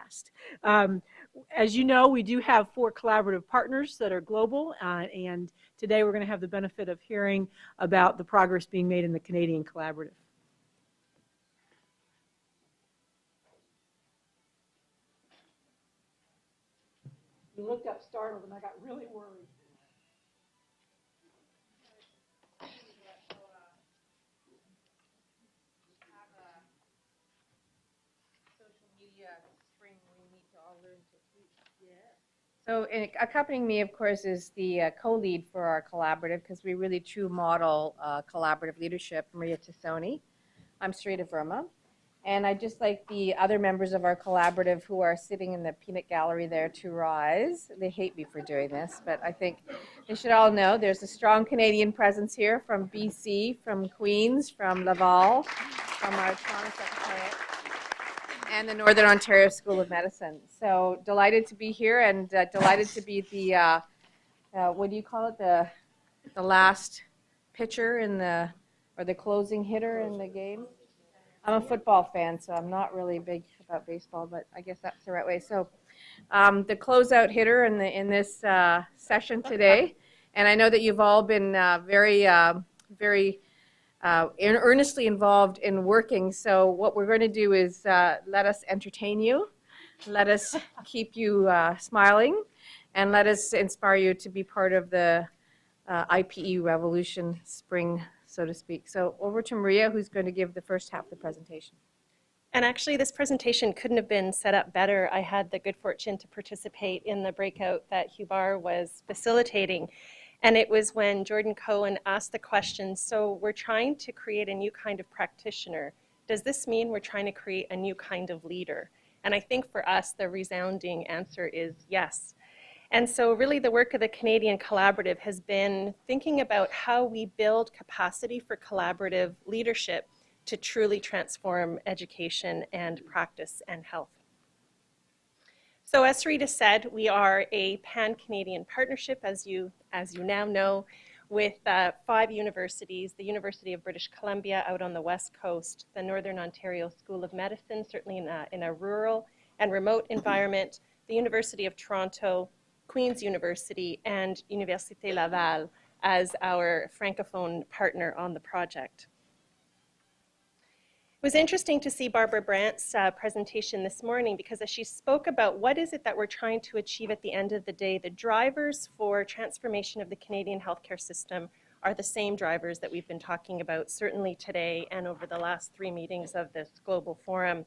fast. As you know, we do have 4 collaborative partners that are global, and today we're going to have the benefit of hearing about the progress being made in the Canadian Collaborative. You looked up startled, and I got really worried. So accompanying me, of course, is the co-lead for our collaborative, because we really true model collaborative leadership, Maria Tassoni. I'm Srita Verma. And I'd just like the other members of our collaborative who are sitting in the peanut gallery there to rise. They hate me for doing this, but I think they should all know there's a strong Canadian presence here from BC, from Queens, from Laval, from our Toronto Secretariat, and the Northern Ontario School of Medicine. So delighted to be here, and delighted to be the, what do you call it, the last pitcher in the, or the closing hitter in the game. I'm a football fan, so I'm not really big about baseball, but I guess that's the right way. So the closeout hitter in this session today, and I know that you've all been very earnestly involved in working. So what we're going to do is let us entertain you, let us keep you smiling, and let us inspire you to be part of the IPE revolution spring, so to speak. So over to Maria, who's going to give the first half of the presentation. And actually, this presentation couldn't have been set up better. I had the good fortune to participate in the breakout that Hubar was facilitating. And it was when Jordan Cohen asked the question, so we're trying to create a new kind of practitioner. Does this mean we're trying to create a new kind of leader? And I think for us, the resounding answer is yes. And so really the work of the Canadian Collaborative has been thinking about how we build capacity for collaborative leadership to truly transform education and practice and health. So as Sarita said, we are a pan-Canadian partnership, as you now know, with 5 universities: the University of British Columbia out on the West Coast, the Northern Ontario School of Medicine, certainly in a rural and remote environment, the University of Toronto, Queen's University, and Université Laval as our Francophone partner on the project. It was interesting to see Barbara Brandt's presentation this morning, because as she spoke about what is it that we're trying to achieve at the end of the day, the drivers for transformation of the Canadian healthcare system are the same drivers that we've been talking about, certainly today and over the last 3 meetings of this global forum.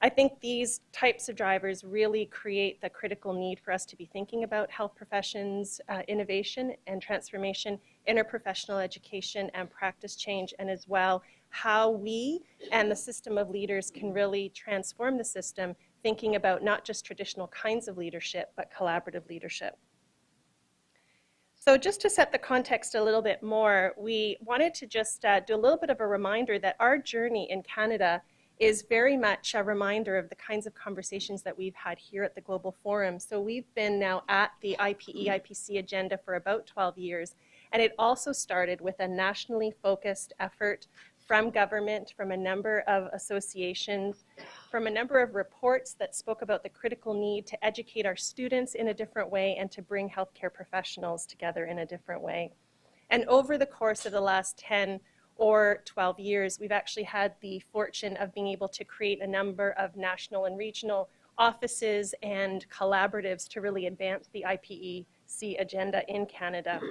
I think these types of drivers really create the critical need for us to be thinking about health professions, innovation and transformation, interprofessional education and practice change, and as well how we and the system of leaders can really transform the system, thinking about not just traditional kinds of leadership, but collaborative leadership. So just to set the context a little bit more, we wanted to just do a little bit of a reminder that our journey in Canada is very much a reminder of the kinds of conversations that we've had here at the Global Forum. So we've been now at the IPE, IPC agenda for about 12 years, and it also started with a nationally focused effort from government, from a number of associations, from a number of reports that spoke about the critical need to educate our students in a different way and to bring healthcare professionals together in a different way. And over the course of the last 10 or 12 years, we've actually had the fortune of being able to create a number of national and regional offices and collaboratives to really advance the IPEC agenda in Canada.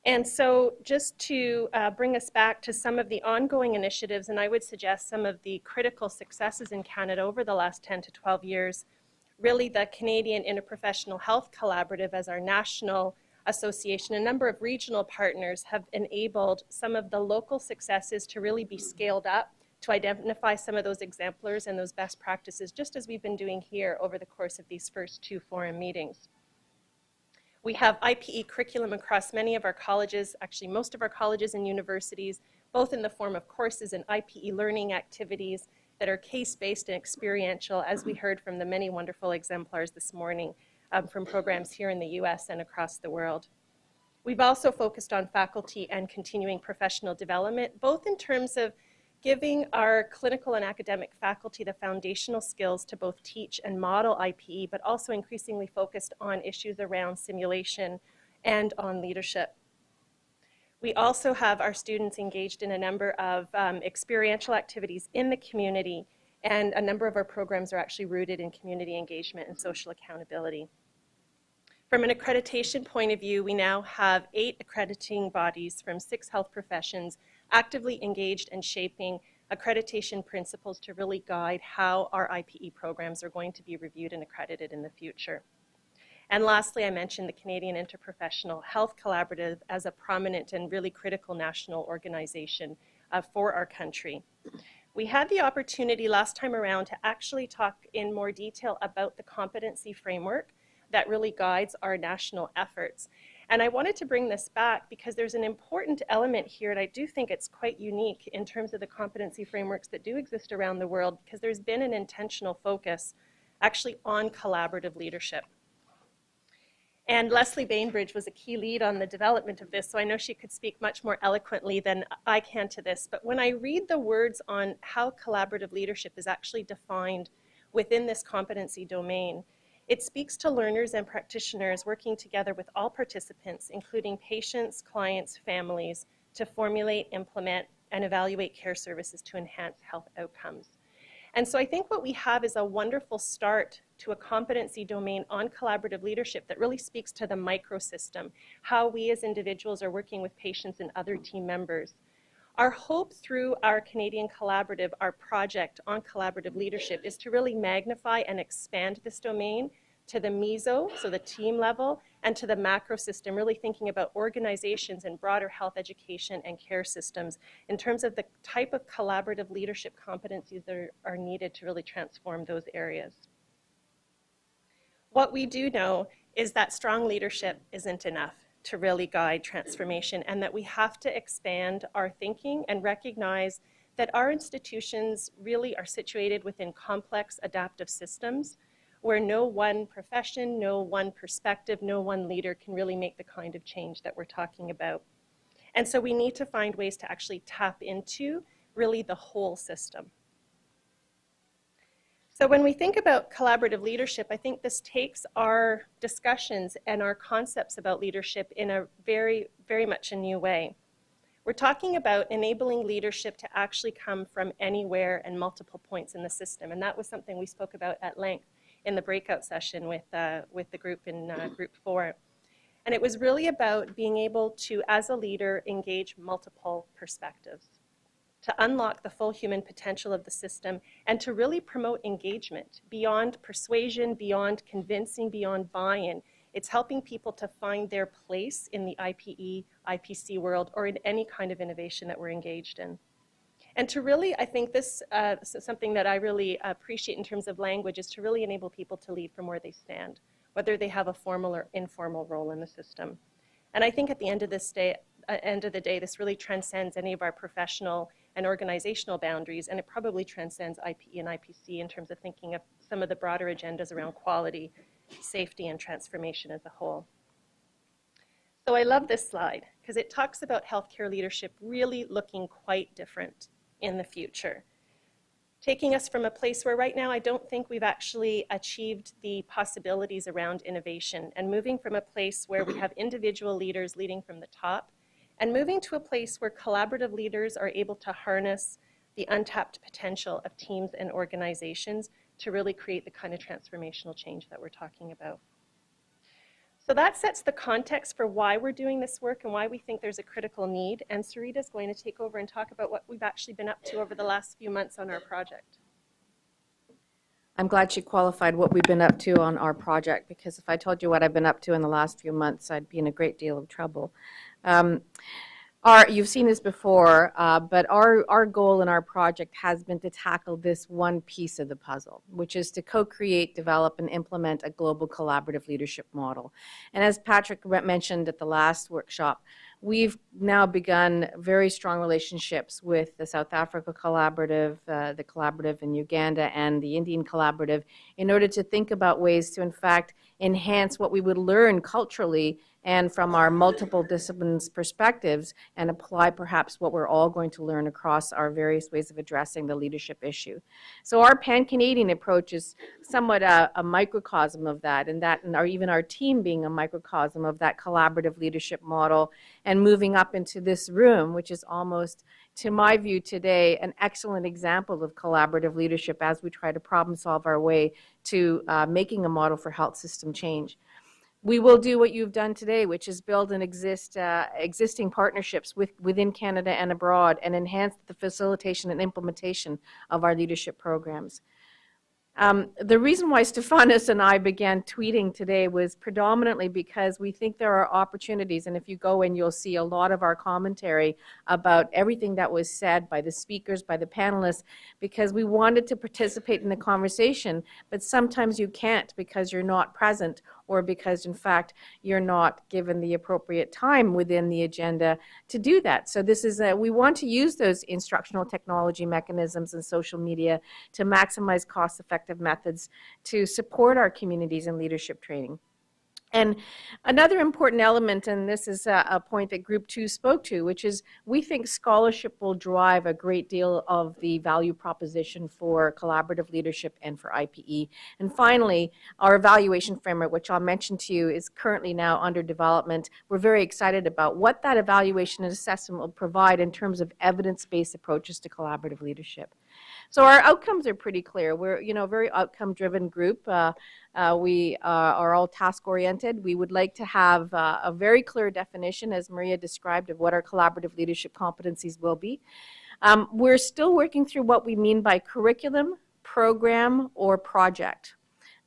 And so just to bring us back to some of the ongoing initiatives, and I would suggest some of the critical successes in Canada over the last 10 to 12 years, really the Canadian Interprofessional Health Collaborative as our national association, a number of regional partners have enabled some of the local successes to really be scaled up, to identify some of those exemplars and those best practices, just as we've been doing here over the course of these first 2 forum meetings. We have IPE curriculum across many of our colleges, actually most of our colleges and universities, both in the form of courses and IPE learning activities that are case-based and experiential, as we heard from the many wonderful exemplars this morning from programs here in the US and across the world. We've also focused on faculty and continuing professional development, both in terms of giving our clinical and academic faculty the foundational skills to both teach and model IPE, but also increasingly focused on issues around simulation and on leadership. We also have our students engaged in a number of experiential activities in the community, and a number of our programs are actually rooted in community engagement and social accountability. From an accreditation point of view, we now have 8 accrediting bodies from 6 health professions actively engaged and shaping accreditation principles to really guide how our IPE programs are going to be reviewed and accredited in the future. And lastly, I mentioned the Canadian Interprofessional Health Collaborative as a prominent and really critical national organization for our country. We had the opportunity last time around to actually talk in more detail about the competency framework that really guides our national efforts. And I wanted to bring this back because there's an important element here, and I do think it's quite unique in terms of the competency frameworks that do exist around the world, because there's been an intentional focus actually on collaborative leadership. And Leslie Bainbridge was a key lead on the development of this, so I know she could speak much more eloquently than I can to this. But when I read the words on how collaborative leadership is actually defined within this competency domain, it speaks to learners and practitioners working together with all participants, including patients, clients, families, to formulate, implement, and evaluate care services to enhance health outcomes. And so I think what we have is a wonderful start to a competency domain on collaborative leadership that really speaks to the microsystem, how we as individuals are working with patients and other team members. Our hope through our Canadian Collaborative, our project on collaborative leadership, is to really magnify and expand this domain to the meso, so the team level, and to the macro system, really thinking about organizations and broader health education and care systems in terms of the type of collaborative leadership competencies that are needed to really transform those areas. What we do know is that strong leadership isn't enough to really guide transformation, and that we have to expand our thinking and recognize that our institutions really are situated within complex adaptive systems where no one profession, no one perspective, no one leader can really make the kind of change that we're talking about. And so we need to find ways to actually tap into really the whole system. So when we think about collaborative leadership, I think this takes our discussions and our concepts about leadership in a very, very much a new way. We're talking about enabling leadership to actually come from anywhere and multiple points in the system. And that was something we spoke about at length in the breakout session with the group in group 4. And it was really about being able to, as a leader, engage multiple perspectives, to unlock the full human potential of the system, and to really promote engagement beyond persuasion, beyond convincing, beyond buy-in. It's helping people to find their place in the IPE, IPC world, or in any kind of innovation that we're engaged in. And to really, I think this is something that I really appreciate in terms of language, is to really enable people to lead from where they stand, whether they have a formal or informal role in the system. And I think at the end of the day, this really transcends any of our professional and organizational boundaries, and it probably transcends IPE and IPC in terms of thinking of some of the broader agendas around quality, safety, and transformation as a whole. So I love this slide because it talks about healthcare leadership really looking quite different in the future, taking us from a place where right now I don't think we've actually achieved the possibilities around innovation, and moving from a place where we have individual leaders leading from the top, and moving to a place where collaborative leaders are able to harness the untapped potential of teams and organizations to really create the kind of transformational change that we're talking about. So that sets the context for why we're doing this work and why we think there's a critical need. And Sarita's going to take over and talk about what we've actually been up to over the last few months on our project. I'm glad she qualified what we've been up to on our project, because if I told you what I've been up to in the last few months, I'd be in a great deal of trouble. You've seen this before, but our goal in our project has been to tackle this one piece of the puzzle, which is to co-create, develop, and implement a global collaborative leadership model. And as Patrick mentioned at the last workshop, we've now begun very strong relationships with the South Africa Collaborative, the Collaborative in Uganda, and the Indian Collaborative in order to think about ways to, in fact, enhance what we would learn culturally and from our multiple disciplines perspectives and apply perhaps what we're all going to learn across our various ways of addressing the leadership issue. So our pan-Canadian approach is somewhat a microcosm of that, and even our team being a microcosm of that collaborative leadership model, and moving up into this room, which is almost, to my view today, an excellent example of collaborative leadership as we try to problem solve our way to making a model for health system change. We will do what you've done today, which is build and existing partnerships within Canada and abroad, and enhance the facilitation and implementation of our leadership programs. The reason why Stefanos and I began tweeting today was predominantly because we think there are opportunities, and if you go in, you'll see a lot of our commentary about everything that was said by the speakers, by the panelists, because we wanted to participate in the conversation, but sometimes you can't because you're not present, or because, in fact, you're not given the appropriate time within the agenda to do that. So this is we want to use those instructional technology mechanisms and social media to maximize cost-effective methods to support our communities in leadership training. And another important element, and this is a point that Group 2 spoke to, which is we think scholarship will drive a great deal of the value proposition for collaborative leadership and for IPE. And finally, our evaluation framework, which I'll mention to you, is currently now under development. We're very excited about what that evaluation and assessment will provide in terms of evidence-based approaches to collaborative leadership. So our outcomes are pretty clear. We're a very outcome-driven group. We are all task-oriented. We would like to have a very clear definition, as Maria described, of what our collaborative leadership competencies will be. We're still working through what we mean by curriculum, program, or project.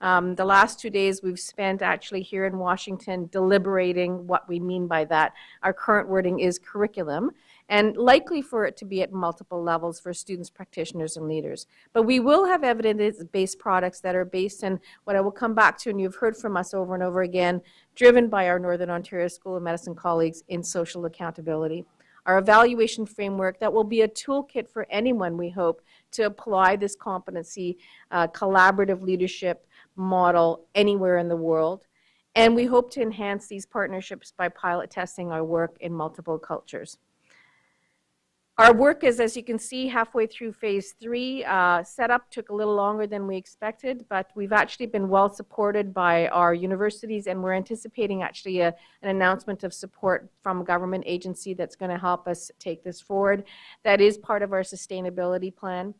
The last 2 days we've spent actually here in Washington deliberating what we mean by that. Our current wording is curriculum, and likely for it to be at multiple levels for students, practitioners, and leaders. But we will have evidence-based products that are based in what I will come back to, and you've heard from us over and over again, driven by our Northern Ontario School of Medicine colleagues in social accountability. Our evaluation framework that will be a toolkit for anyone, we hope, to apply this competency, collaborative leadership model anywhere in the world. And we hope to enhance these partnerships by pilot testing our work in multiple cultures. Our work is, as you can see, halfway through phase 3. Setup took a little longer than we expected, but we've actually been well supported by our universities, and we're anticipating actually an announcement of support from a government agency that's going to help us take this forward. That is part of our sustainability plan.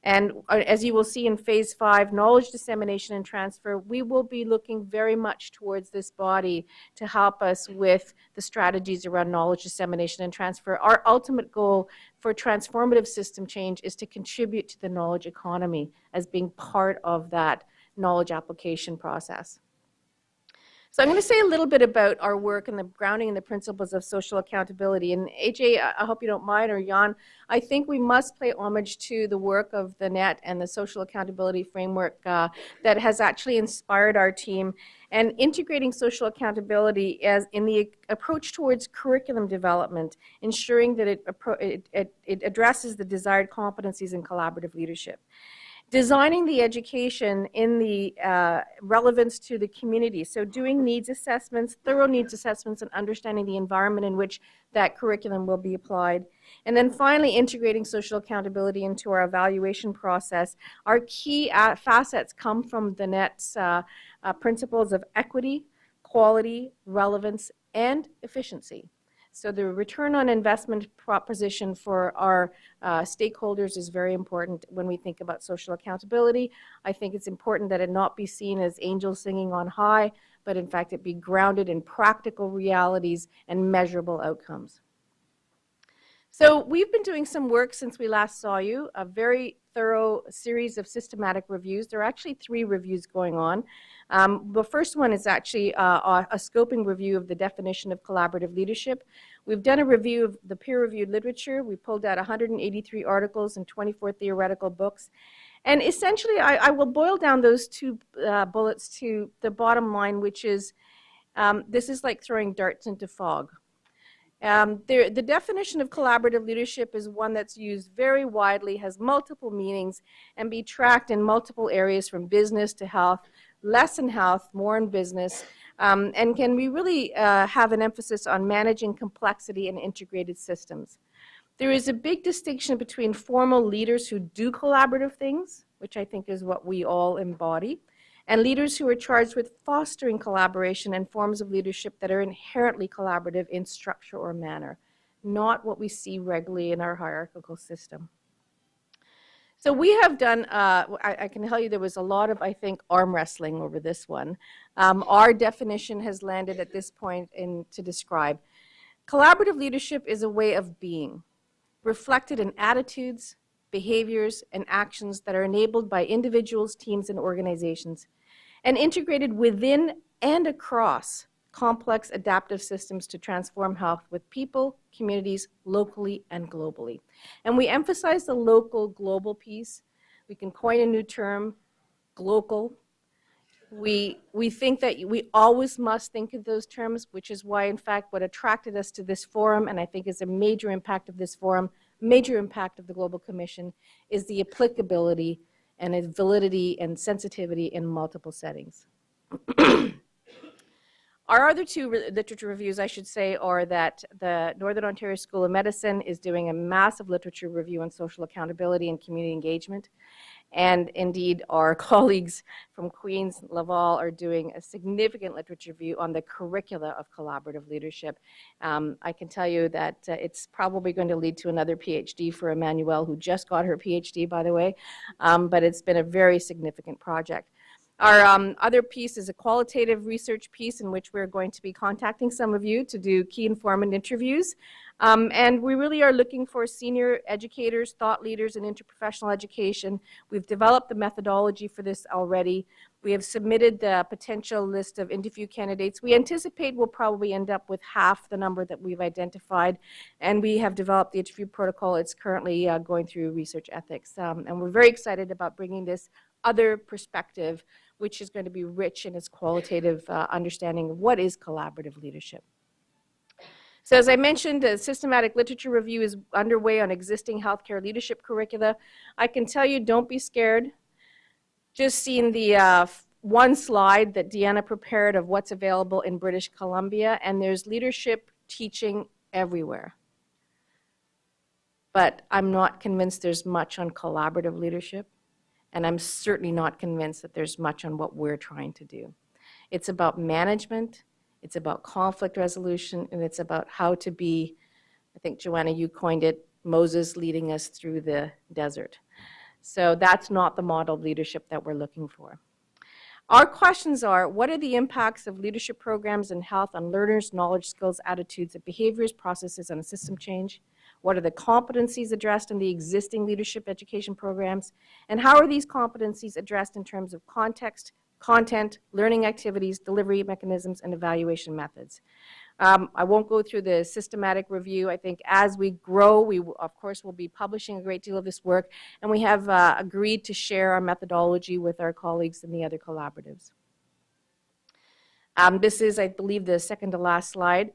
And as you will see in phase 5, knowledge dissemination and transfer, we will be looking very much towards this body to help us with the strategies around knowledge dissemination and transfer. Our ultimate goal for transformative system change is to contribute to the knowledge economy as being part of that knowledge application process. So I'm going to say a little bit about our work and the grounding and the principles of social accountability. And AJ, I hope you don't mind, or Jan, I think we must pay homage to the work of the NET and the social accountability framework that has actually inspired our team, and integrating social accountability as in the approach towards curriculum development, ensuring that it addresses the desired competencies in collaborative leadership. Designing the education in the relevance to the community, so doing needs assessments, thorough needs assessments, and understanding the environment in which that curriculum will be applied. And then finally, integrating social accountability into our evaluation process. Our key facets come from the NET's principles of equity, quality, relevance, and efficiency. So the return on investment proposition for our stakeholders is very important when we think about social accountability. I think it's important that it not be seen as angels singing on high, but in fact it be grounded in practical realities and measurable outcomes. So we've been doing some work since we last saw you, a very thorough series of systematic reviews. There are actually 3 reviews going on. The first one is actually a scoping review of the definition of collaborative leadership. We've done a review of the peer-reviewed literature. We pulled out 183 articles and 24 theoretical books. And essentially, I will boil down those 2 bullets to the bottom line, which is this is like throwing darts into fog. The definition of collaborative leadership is one that's used very widely, has multiple meanings, and be tracked in multiple areas from business to health, less in health, more in business, And can we really have an emphasis on managing complexity and integrated systems? There is a big distinction between formal leaders who do collaborative things, which I think is what we all embody, and leaders who are charged with fostering collaboration and forms of leadership that are inherently collaborative in structure or manner, not what we see regularly in our hierarchical system. So we have done, I can tell you there was a lot of, I think, arm wrestling over this one. Our definition has landed at this point to describe. Collaborative leadership is a way of being, reflected in attitudes, behaviors, and actions that are enabled by individuals, teams, and organizations, and integrated within and across complex adaptive systems to transform health with people, communities, locally and globally. And we emphasize the local global piece. We can coin a new term, glocal. We think that we always must think of those terms, which is why, in fact, what attracted us to this forum, and I think is a major impact of this forum, major impact of the Global Commission, is the applicability and its validity and sensitivity in multiple settings. Our other two literature reviews, I should say, are that the Northern Ontario School of Medicine is doing a massive literature review on social accountability and community engagement. And indeed, our colleagues from Queen's Laval are doing a significant literature review on the curricula of collaborative leadership. I can tell you that it's probably going to lead to another PhD for Emmanuelle, who just got her PhD, by the way. But it's been a very significant project. Our other piece is a qualitative research piece in which we're going to be contacting some of you to do key informant interviews. And we really are looking for senior educators, thought leaders in interprofessional education. We've developed the methodology for this already. We have submitted the potential list of interview candidates. We anticipate we'll probably end up with half the number that we've identified. And we have developed the interview protocol. It's currently going through research ethics. And we're very excited about bringing this other perspective, which is going to be rich in its qualitative understanding of what is collaborative leadership. So as I mentioned, a systematic literature review is underway on existing healthcare leadership curricula. I can tell you, don't be scared. Just seeing the one slide that Deanna prepared of what's available in British Columbia, and there's leadership teaching everywhere. But I'm not convinced there's much on collaborative leadership. And I'm certainly not convinced that there's much on what we're trying to do. It's about management, it's about conflict resolution, and it's about how to be, I think, Joanna, you coined it, Moses leading us through the desert. So that's not the model of leadership that we're looking for. Our questions are, what are the impacts of leadership programs in health on learners, knowledge, skills, attitudes, and behaviors, processes, and system change? What are the competencies addressed in the existing leadership education programs? And how are these competencies addressed in terms of context, content, learning activities, delivery mechanisms, and evaluation methods? I won't go through the systematic review. I think as we grow, we, of course, will be publishing a great deal of this work. And we have agreed to share our methodology with our colleagues in the other collaboratives. This is, I believe, the second to last slide.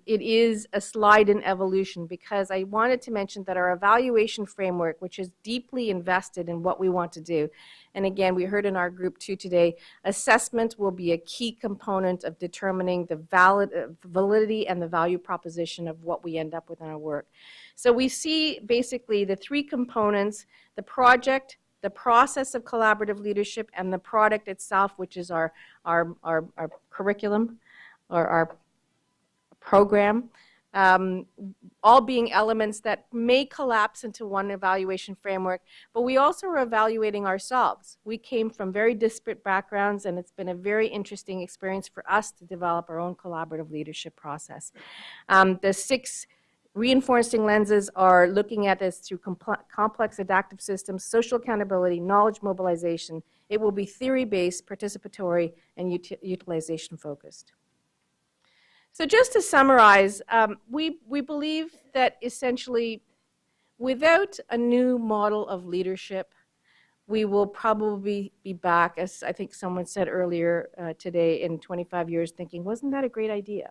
It is a slide in evolution because I wanted to mention that our evaluation framework, which is deeply invested in what we want to do, and again, we heard in our group too today, assessment will be a key component of determining the validity and the value proposition of what we end up with in our work. So we see basically the three components: the project, the process of collaborative leadership, and the product itself, which is our curriculum or our program, all being elements that may collapse into one evaluation framework, but we also are evaluating ourselves. We came from very disparate backgrounds, and it's been a very interesting experience for us to develop our own collaborative leadership process. The 6 reinforcing lenses are looking at this through complex adaptive systems, social accountability, knowledge mobilization. It will be theory-based, participatory, and utilization-focused. So just to summarize, we believe that essentially without a new model of leadership, we will probably be back, as I think someone said earlier today, in 25 years thinking, wasn't that a great idea?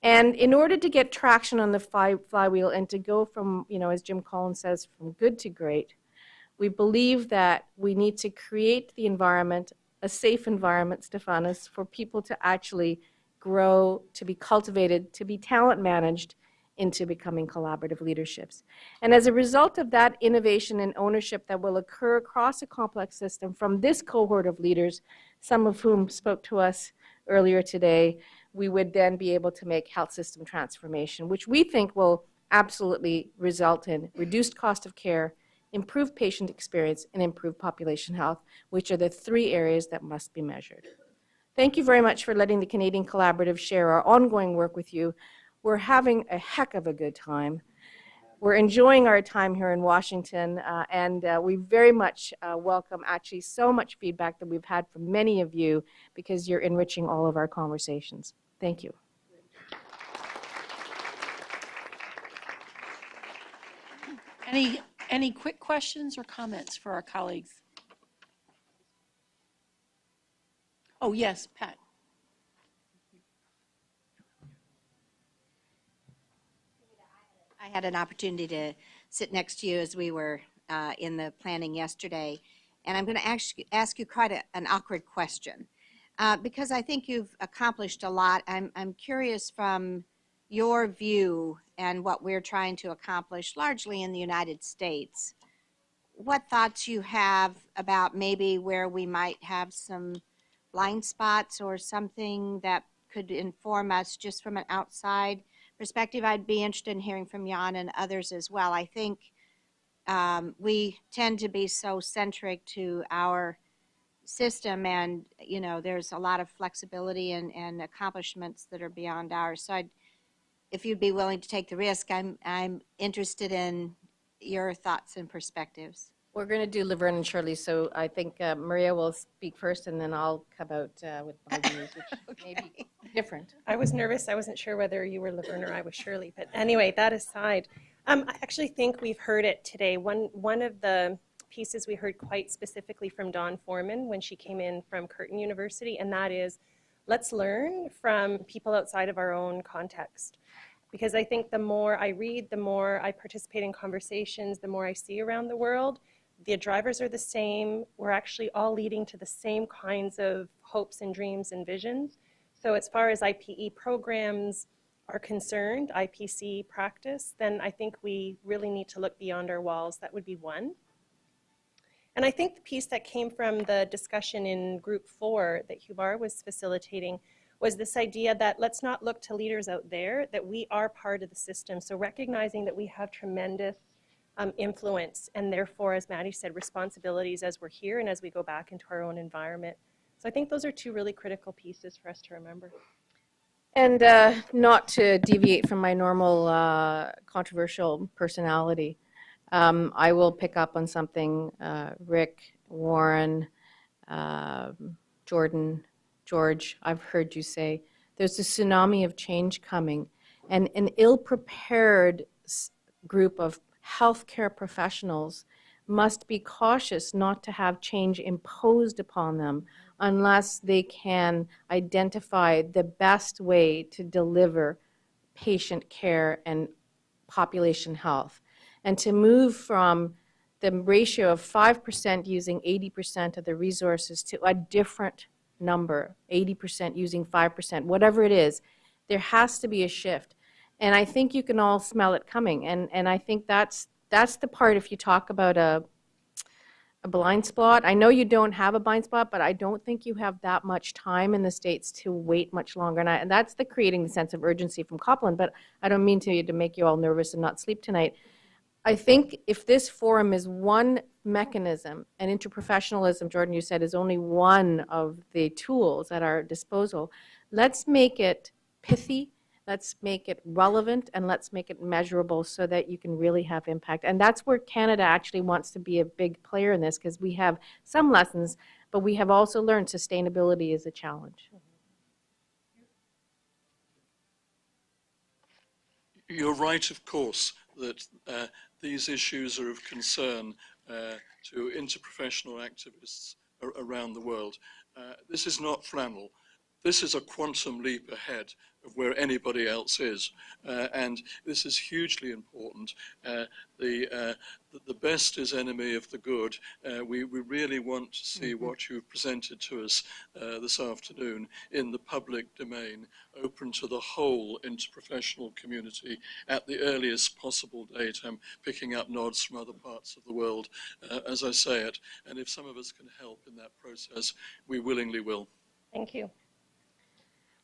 And in order to get traction on the flywheel and to go from, as Jim Collins says, from good to great, we believe that we need to create the environment a safe environment, Stephanos, for people to actually grow, to be cultivated, to be talent managed into becoming collaborative leaderships. And as a result of that innovation and ownership that will occur across a complex system from this cohort of leaders, some of whom spoke to us earlier today, we would then be able to make health system transformation, which we think will absolutely result in reduced cost of care, improved patient experience, and improved population health, which are the three areas that must be measured. Thank you very much for letting the Canadian Collaborative share our ongoing work with you. We're having a heck of a good time. We're enjoying our time here in Washington, and we very much welcome actually so much feedback that we've had from many of you because you're enriching all of our conversations. Thank you. Any quick questions or comments for our colleagues? Oh, yes, Pat. I had an opportunity to sit next to you as we were in the planning yesterday, and I'm going to ask you quite an awkward question because I think you've accomplished a lot. I'm curious from your view and what we're trying to accomplish largely in the United States, what thoughts you have about maybe where we might have some blind spots or something that could inform us just from an outside perspective. I'd be interested in hearing from Jan and others as well. I think we tend to be so centric to our system, and you know, there's a lot of flexibility and accomplishments that are beyond ours. So if you'd be willing to take the risk, I'm interested in your thoughts and perspectives. We're going to do Laverne and Shirley, so I think Maria will speak first, and then I'll come out with my views, which Okay. may be different. I was nervous. I wasn't sure whether you were Laverne or I was Shirley. But anyway, that aside, I actually think we've heard it today. One of the pieces we heard quite specifically from Dawn Foreman when she came in from Curtin University, and that is, let's learn from people outside of our own context. Because I think the more I read, the more I participate in conversations, the more I see around the world, the drivers are the same. We're actually all leading to the same kinds of hopes and dreams and visions. So as far as IPE programs are concerned, IPC practice, then I think we really need to look beyond our walls. That would be one. And I think the piece that came from the discussion in Group 4 that Hubar was facilitating was this idea that let's not look to leaders out there, that we are part of the system. So recognizing that we have tremendous influence, and therefore, as Maddie said, responsibilities as we're here and as we go back into our own environment. So I think those are two really critical pieces for us to remember. And not to deviate from my normal controversial personality, I will pick up on something Rick, Warren, Jordan, George, I've heard you say. There's a tsunami of change coming, and an ill-prepared group of healthcare professionals must be cautious not to have change imposed upon them unless they can identify the best way to deliver patient care and population health. And to move from the ratio of 5% using 80% of the resources to a different number, 80% using 5%, whatever it is, there has to be a shift. And I think you can all smell it coming. And I think that's the part, if you talk about a blind spot. I know you don't have a blind spot, but I don't think you have that much time in the States to wait much longer. And that's the creating the sense of urgency from Copland, but I don't mean to make you all nervous and not sleep tonight. I think if this forum is one mechanism, and interprofessionalism, Jordan, you said, is only one of the tools at our disposal, let's make it pithy, let's make it relevant, and let's make it measurable so that you can really have impact. And that's where Canada actually wants to be a big player in this, because we have some lessons, but we have also learned sustainability is a challenge. You're right, of course, that these issues are of concern to interprofessional activists around the world. This is not flannel. this is a quantum leap ahead of where anybody else is, and this is hugely important. The best is enemy of the good. We really want to see what you've presented to us this afternoon in the public domain, open to the whole interprofessional community at the earliest possible date. I'm picking up nods from other parts of the world as I say it, and if some of us can help in that process, we willingly will. Thank you.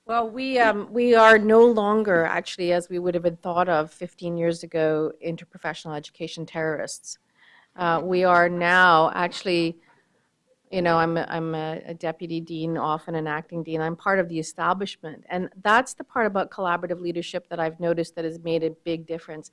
Well, we are no longer, actually, as we would have been thought of 15 years ago, interprofessional education terrorists. We are now actually, you know, I'm a deputy dean, often an acting dean. I'm part of the establishment. And that's the part about collaborative leadership that I've noticed that has made a big difference.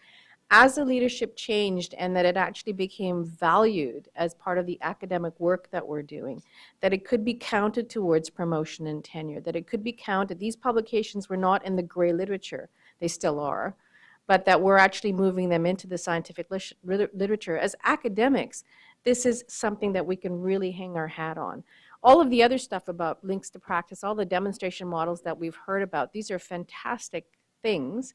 As the leadership changed and that it actually became valued as part of the academic work that we're doing, that it could be counted towards promotion and tenure, that it could be counted. These publications were not in the gray literature, they still are, but that we're actually moving them into the scientific literature. As academics, this is something that we can really hang our hat on. All of the other stuff about links to practice, all the demonstration models that we've heard about, these are fantastic things.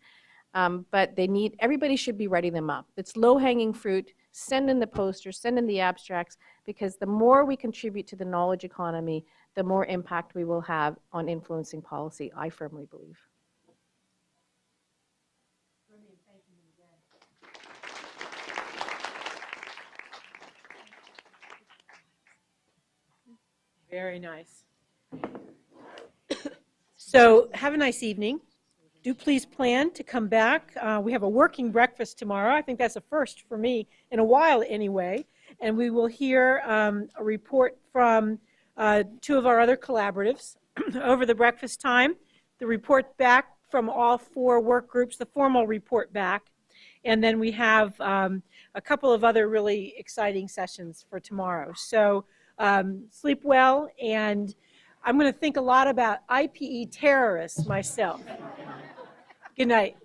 But everybody should be writing them up. It's low-hanging fruit. Send in the posters, send in the abstracts, because the more we contribute to the knowledge economy, the more impact we will have on influencing policy, I firmly believe. Very nice. So have a nice evening. Do please plan to come back. We have a working breakfast tomorrow. I think that's a first for me in a while anyway. And we will hear a report from two of our other collaboratives over the breakfast time. The report back from all 4 work groups, the formal report back. And then we have a couple of other really exciting sessions for tomorrow. So sleep well, and I'm going to think a lot about IPE terrorists myself. Good night.